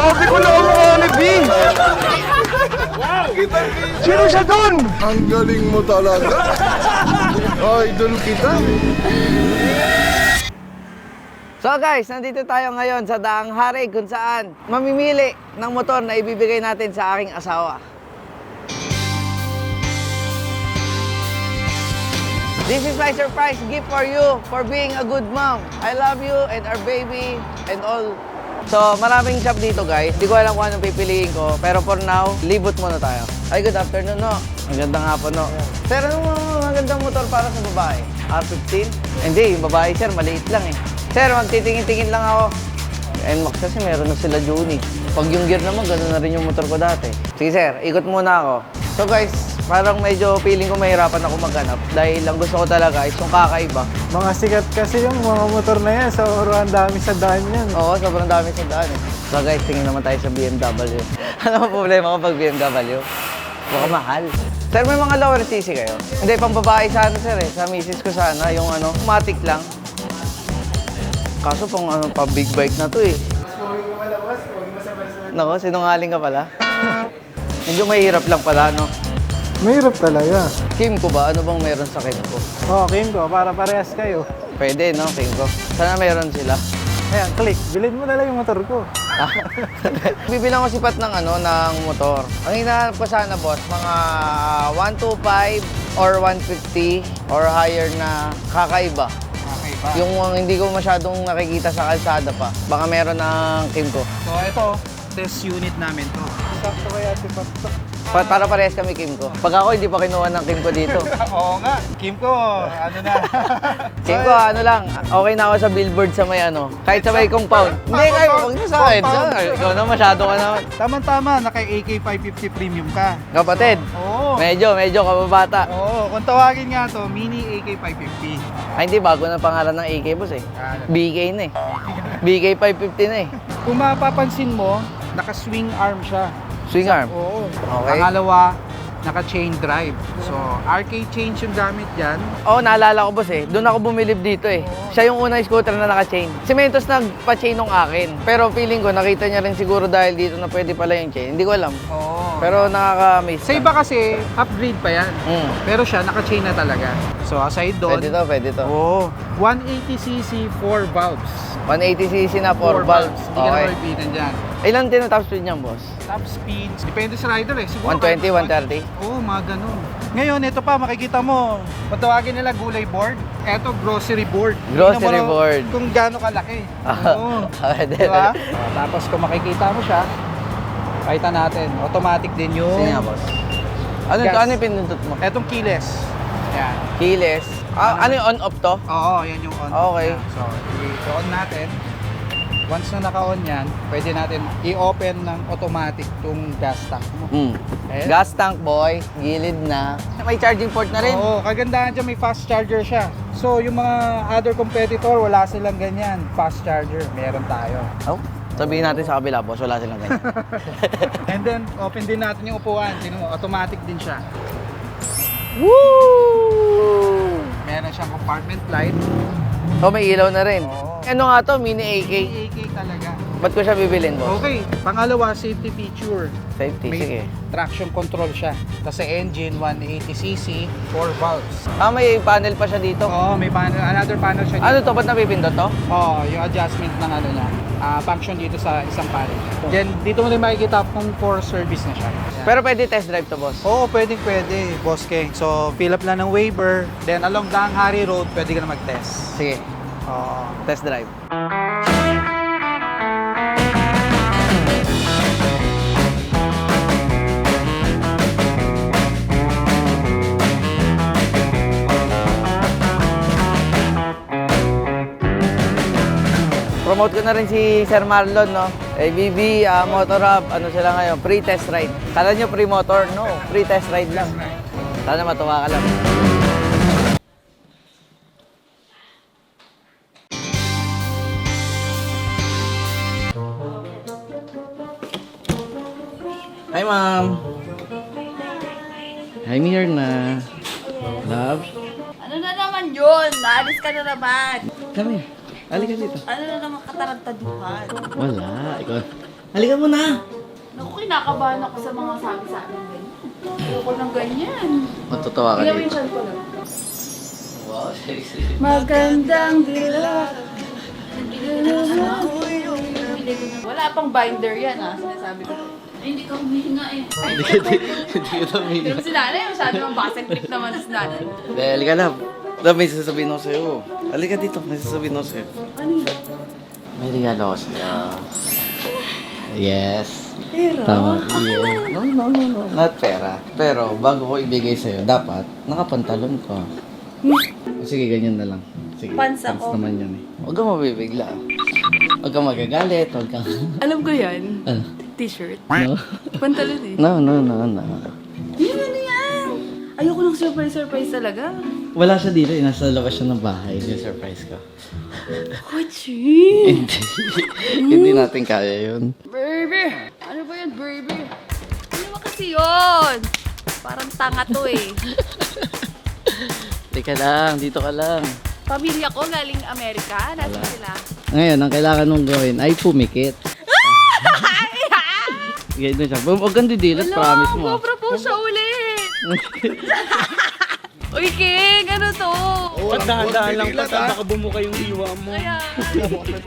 Sabi ko na mukha ni B! Sino siya dun? Ang galing mo talaga. Idol kita. So guys, nandito tayo ngayon sa Daang Hari kung saan mamimili ng motor na ibibigay natin sa aking asawa. This is my surprise gift for you for being a good mom. I love you and our baby and all. So maraming shop dito guys. Hindi ko alam kung anong pipiliin ko. Pero for now, libot muna tayo. Ay, good afternoon no. Ang gandang hapon no. Sir, anong magandang motor para sa babae? R15? Hindi, yung babae sir, maliit lang eh. Sir, magtitingin-tingin lang ako. NMAX kasi meron na sila Juni. Pag yung gear naman, gano'n na rin yung motor ko dati. Sige sir, ikot muna ako. So guys, parang medyo feeling ko mahirapan ako maghanap dahil ang gusto ko talaga is yung kakaiba. Mga sikat kasi yung mga motor na yan. Sobrang dami sa daan yan. Oo, sobrang dami sa daan eh. So guys, tingin naman tayo sa BMW. Ano ang problema ko pag BMW? Baka mahal. Sir, may mga lower CC kayo? Hindi, pang babae sana sir eh. Sa misis ko sana, yung ano, matic lang. Kaso pang ano, pa big bike na to eh. Nako, sinungaling ka pala. Medyo mahirap lang pala, no? Mahirap talaga. Kimco ba? Ano bang meron sa Kimco? Oo, Kimco, para parehas kayo. Pwede, no? Kimco. Sana meron sila. Ayan, click. Bilhin mo na lang yung motor ko. Bibilang ko sipat ng ano, ng motor. Ang hinahanap ko sana, boss, mga 125 or 150 or higher na kakaiba. Okay pa. Yung hindi ko masyadong nakikita sa kalsada pa. Baka meron ng Kimco. So, ito, test unit namin to. Sakto kaya si Pasto. Para parehas kami Kimco. Pag ako hindi pa kinuha ng Kimco dito. Oo nga. Kimco, ano na. Kimco, ano lang, okay na ako sa billboard sa may ano. Kahit sa may compound. Hindi, kahit huwag niyo sa akin. Ikaw na masyado ka naman. Tama-tama, naka-AK550 premium ka. Kapatid, Oo. medyo kababata. Oo, kung tawagin nga to, mini AK550. Ay, hindi, bago na pangalan ng AK boss eh. BK na eh. BK 550 na eh. Kung mapapansin mo, naka-swing arm siya. Swing arm. Oo. Okay. Pangalawa, naka-chain drive. So, RK chains yung gamit dyan. Oo, naalala ko boss eh. Doon ako bumilib dito eh. Siya yung unang scooter na naka-chain. Si Mentos nagpa-chain nung akin. Pero feeling ko, nakita niya rin siguro dahil dito na pwede pala yung chain. Hindi ko alam. Oo. Pero nakaka-miss. Sa iba kasi, upgrade pa yan. Pero siya, naka-chain na talaga. So, aside doon, Pwede to. Oo. 180cc 4 valves. 180cc na 4 valves. Hindi ka na Okay. mabibitan dyan. Ilan din ang top speed niyan, boss? Top speed, depende sa rider eh. Siguro 120, 130? Oo, mga ganun. Ngayon, ito pa, makikita mo, patawagin nila gulay board. Ito, grocery board. Grocery Tingnan mo board. Kung gaano kalaki. Oo. Pwede. Diba? Tapos kung makikita mo siya, pakita natin, automatic din yung Sige nga, boss. Ano yung pinindot mo? etong keyless. Yan. Keyless. Ano yung on-off to? Oo, yan yung on. Okay. Yan. So, i-on natin. Once na naka-on yan, pwede natin i-open ng automatic tong gas tank mo. Ayan. Gas tank, boy. Gilid na. May charging port na rin. Oo, kagandahan dyan, may fast charger siya. So, yung mga other competitor, wala silang ganyan. Fast charger, meron tayo. Oh, sabihin natin sa kabila, boss. Wala silang ganyan. And then, open din natin yung upuan. Tingnan mo, automatic din siya. Woo! Meron siyang compartment light. Oh, may ilaw na rin. Oo. Ano nga to? Mini AK. AK talaga. Ba't ko siya bibilin, boss? Okay, pangalawa, safety feature. Safety, sige. Traction control siya. Kasi engine, 180cc, 4 valves. May panel pa siya dito. Oo, may panel, another panel siya Ano dito. to? Ba't napipindot to? Oo, yung adjustment ng ano niya. Function dito sa isang panel. Then, dito mo rin makikita kung for service na siya. Yan. Pero pwede test drive to, boss. Oo, pwede, Boss King. So, fill up lang ng waiver. Then, along Daang Hari Road, pwede ka na mag-test. Sige, Oo. test drive. Promote ko na rin si Sir Marlon, no? ABB, Motor Hub, ano sila ngayon? Free test ride. Kala nyo free motor? No, free test ride lang. Sana matuwa ka lang. Hi, Ma'am. I'm here na. Love. Ano na naman yun? Naalis ka na naman. Come here. Halika dito. Ano na naman katarantaduhan? Wala. Ikaw. Halika mo na. Naku, kinakabahan ako sa mga sabi sa akin ganyan. Ayoko ng ganyan. Matutuwa ka Gawin dito. siya ko lang. Wow, sexy. Magandang dila. Wala pang binder yan sinasabi ko. Ay, hindi ka humihinga eh. Hindi ka namin. Pero si nanay, masyado ng basag trip naman si nanay. Halika na. Love, may sasabihin ako sa'yo. Halika dito, may sasabihin ako sa'yo. Ano yun? May regalo ako sa'yo. Yes. Pero, Tama. Yeah. No. Not pera. Pero bago ko ibigay sa'yo, dapat nakapantalon ko. Sige, ganyan na lang. Sige, Pants ako. naman yan eh. Huwag kang mabibigla. Huwag kang magagalit. Huwag kang... alam ko yan. Ano? T-shirt. No? Pantalon eh. No. Yan, ano yan? Ayoko ng surprise talaga. Wala siya dito eh. Nasa labas siya ng bahay. Yung surprise ko. Kuchi! Hindi. Hindi natin kaya yun. Baby! Ano ba yan, baby? Ano ba kasi yun? Parang tanga to eh. Teka lang. Dito ka lang. Pamilya ko galing Amerika. Nasa Wala. sila. Ngayon, ang kailangan mong gawin ay pumikit. Ganyan siya. Huwag kang didilat. Promise mo. Propose siya ulit! Uy, King! Ano to? At dahan-dahan lang pa, baka bumuka yung iwa mo. Kaya...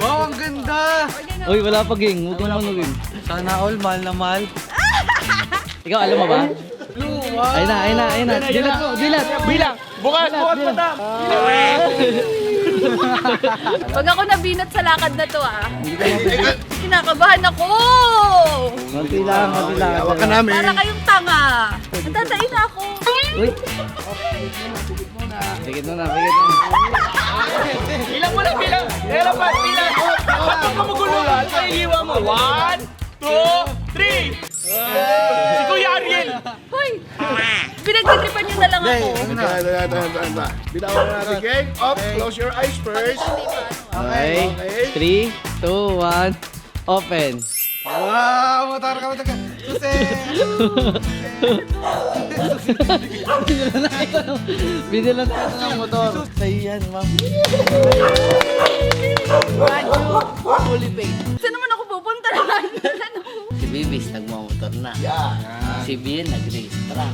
Wow, ang ganda! Uy, wala pa, Ging. Huwag kang manugin. Sana all, mahal na mahal. Ikaw, alam mo ba? Ayun na. Dilat mo, dilat. Bilang! Bukas mata! Pag ako nabinat sa lakad na to kinakabahan ako! Konti lang. Yawa ka namin. Para kayong tanga! Natatain na ako! Uy. Pikit mo na. Bilang mo lang, bilang! Herapan, bilang! Ba't ka maguluhan? Sa iwa mo. 1, 2, 3! Si Kuya Ariel! Hoy! Pinagtitripan niyo na lang ako. Bitawan na natin, gang. Up, close your eyes first. Okay. 3, 2, 1. Open. Wow, motor ka. Susi! Binilan tayo ng motor. Sa'yo yan, ma'am. Radyo, fully paid. Saan naman ako pupunta naman? Si Bibis nagmamotor na. Si Bien nag-registra.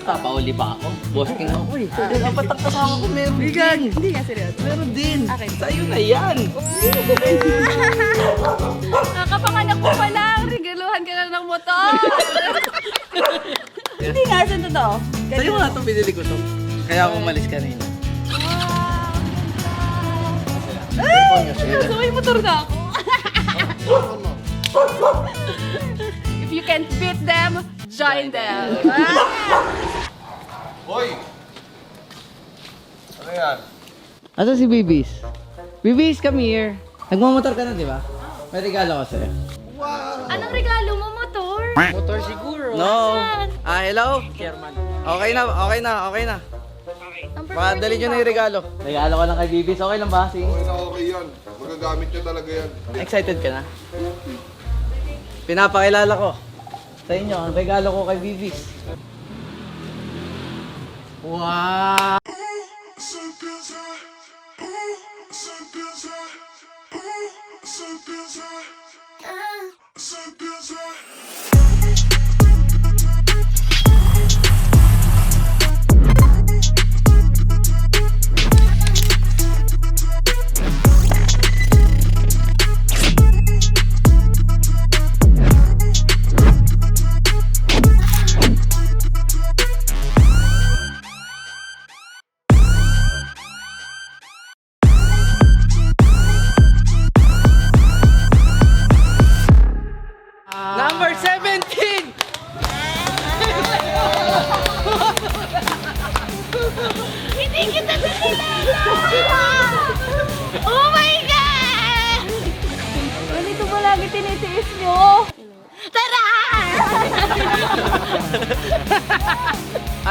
Papauli ba ako? Bossing ako eh. Dapat ang kasama ko meron din. Hindi nga seryoso. Meron din. Okay. Sa'yo na yan. Nakapanganak ko pa lang. Regaluhan ka na ng motor. Hindi nga, saan totoo? Sa'yo nga itong binili ko to. Kaya ako umalis kanina. So may motor na ako. If you can't beat them, join them. Hoy! Ano yan? Asa si Bibis? Bibis, come here. Nagmamotor ka na, di ba? May regalo ko sa'yo. Anong regalo mo, motor? Motor siguro. No. Hello? Okay na. Baka dali nyo na yung regalo. Regalo ko lang kay Bibis. Okay lang ba? Sige. Okay yan. Magagamit niya talaga yan. Excited ka na? Pinapakilala ko sa inyo ang regalo ko kay Bibis. Wow! Number 17! Hindi kita nakilala! Oh my God! Ganito ba lagi tinitiis nyo? Tara!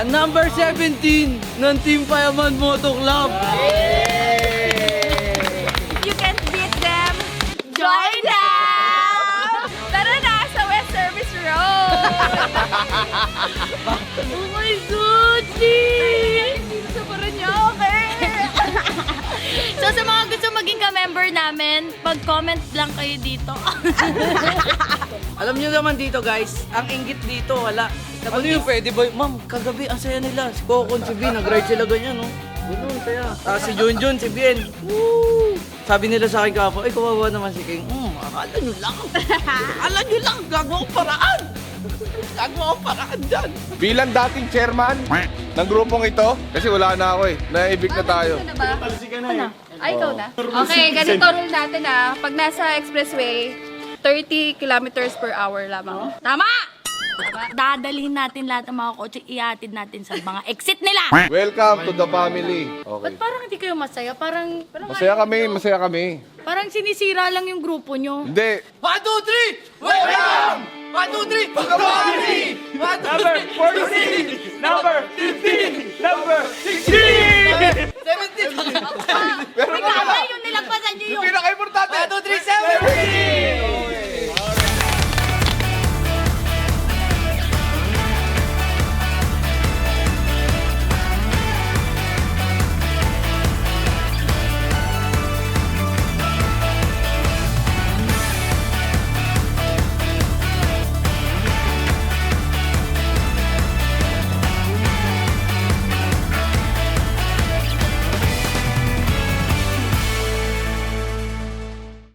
Ang number 17 ng Team Payaman Moto Club! If you can't beat them, join them! Tara na sa West Service Road! Oh my God! Dito sa Paranaque! So sa mga gusto maging ka-member namin, mag-comment lang kayo dito. Alam nyo naman dito guys, ang inggit dito, wala. Ano yung pwede ba? Ma'am, kagabi, ang saya nila. Si Coco, si Bin, nag-ride sila ganyan, no? Ganun, saya. Si Junjun, si Bien. Woo! Sabi nila sa akin kapag, ay, kawawa naman si King. Akala nyo lang. Akala nyo lang, gagawa ko paraan. Gagawa ko paraan dyan. Bilang dating chairman ng grupong ito, kasi wala na ako eh. Naibig na tayo. Ano ba? Ano? Ay, ikaw na. Okay, ganito rule natin Pag nasa expressway, 30 kilometers per hour lamang. Tama! Dadalhin natin lahat ng mga kotse, ihatid natin sa mga exit nila. Welcome to the family. Okay. Ba't parang hindi kayo masaya? Parang Masaya kami, masaya kami. Parang sinisira lang yung grupo nyo. Hindi. 1, 2, 3! Welcome! 1, 2, 3! Pagkabali! 1, 2, 3! Number 46! Number 15! Number 16! 17! Pero